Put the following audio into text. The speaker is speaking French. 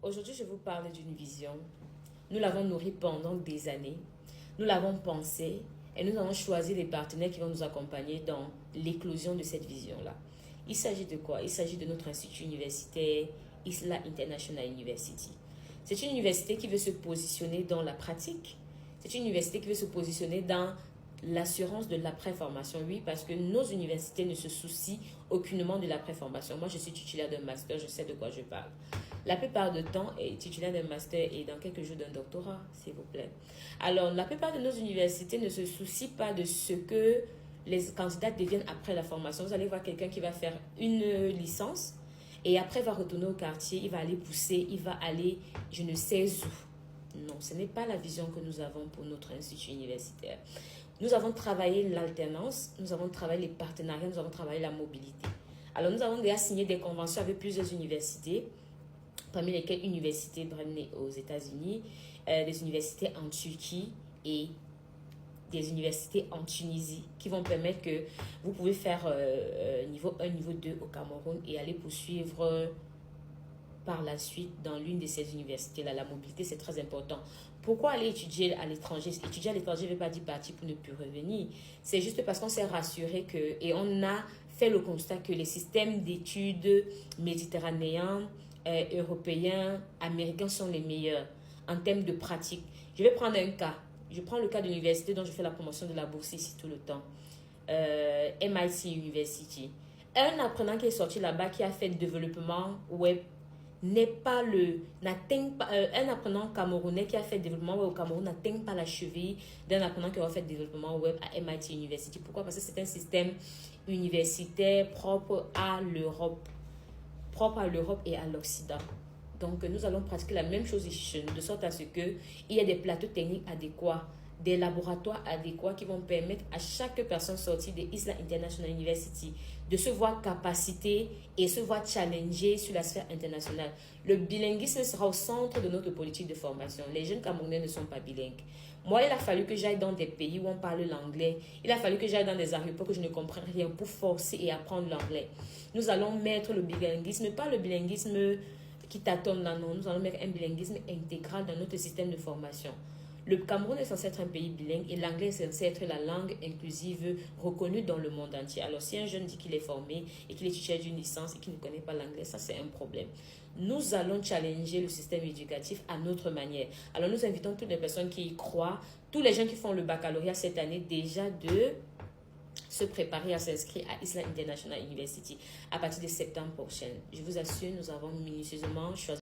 Aujourd'hui, je vous parle d'une vision. Nous l'avons nourrie pendant des années. Nous l'avons pensée et nous avons choisi les partenaires qui vont nous accompagner dans l'éclosion de cette vision-là. Il s'agit de quoi? Il s'agit de notre institut universitaire Isla International University. C'est une université qui veut se positionner dans la pratique. C'est une université qui veut se positionner dans l'assurance de l'après-formation. Oui, parce que nos universités ne se soucient aucunement de l'après-formation. Moi, je suis titulaire d'un master, je sais de quoi je parle. La plupart du temps, est titulaire d'un master et dans quelques jours d'un doctorat, s'il vous plaît. Alors, la plupart de nos universités ne se soucient pas de ce que les candidats deviennent après la formation. Vous allez voir quelqu'un qui va faire une licence et après va retourner au quartier, il va aller pousser, il va aller je ne sais où. Non, ce n'est pas la vision que nous avons pour notre institut universitaire. Nous avons travaillé l'alternance, nous avons travaillé les partenariats, nous avons travaillé la mobilité. Alors, nous avons déjà signé des conventions avec plusieurs universités, parmi lesquelles Université Brenner aux États-Unis, des universités en Turquie et des universités en Tunisie qui vont permettre que vous pouvez faire niveau 1, niveau 2 au Cameroun et aller poursuivre par la suite dans l'une de ces universités-là. La mobilité, c'est très important. Pourquoi aller étudier à l'étranger? Étudier à l'étranger ne veut pas dire partir pour ne plus revenir. C'est juste parce qu'on s'est rassuré que, et on a fait le constat que les systèmes d'études méditerranéens, européens, américains sont les meilleurs en termes de pratique. Je vais prendre un cas. Je prends le cas de l'université dont je fais la promotion de la bourse ici tout le temps. MIT University. Un apprenant qui est sorti là-bas, qui a fait le développement web, n'atteint pas, un apprenant camerounais qui a fait le développement web au Cameroun n'atteint pas la cheville d'un apprenant qui a fait le développement web à MIT University. Pourquoi? Parce que c'est un système universitaire propre à l'Europe et à l'Occident. Donc, nous allons pratiquer la même chose ici chez nous, de sorte à ce qu'il y ait des plateaux techniques adéquats, des laboratoires adéquats qui vont permettre à chaque personne sortie de Isla International University de se voir capacité et se voir challenger sur la sphère internationale. Le bilinguisme sera au centre de notre politique de formation. Les jeunes Camerounais ne sont pas bilingues. Moi, il a fallu que j'aille dans des pays où on parle l'anglais. Il a fallu que j'aille dans des aéroports que je ne comprends rien pour forcer et apprendre l'anglais. Nous allons mettre le bilinguisme, pas le bilinguisme qui tâtonne là, non. Nous allons mettre un bilinguisme intégral dans notre système de formation. Le Cameroun est censé être un pays bilingue et l'anglais est censé être la langue inclusive reconnue dans le monde entier. Alors, si un jeune dit qu'il est formé et qu'il est titulaire d'une licence et qu'il ne connaît pas l'anglais, ça c'est un problème. Nous allons challenger le système éducatif à notre manière. Alors, nous invitons toutes les personnes qui y croient, tous les gens qui font le baccalauréat cette année, déjà de se préparer à s'inscrire à Isla International University à partir de septembre prochain. Je vous assure, nous avons minutieusement choisi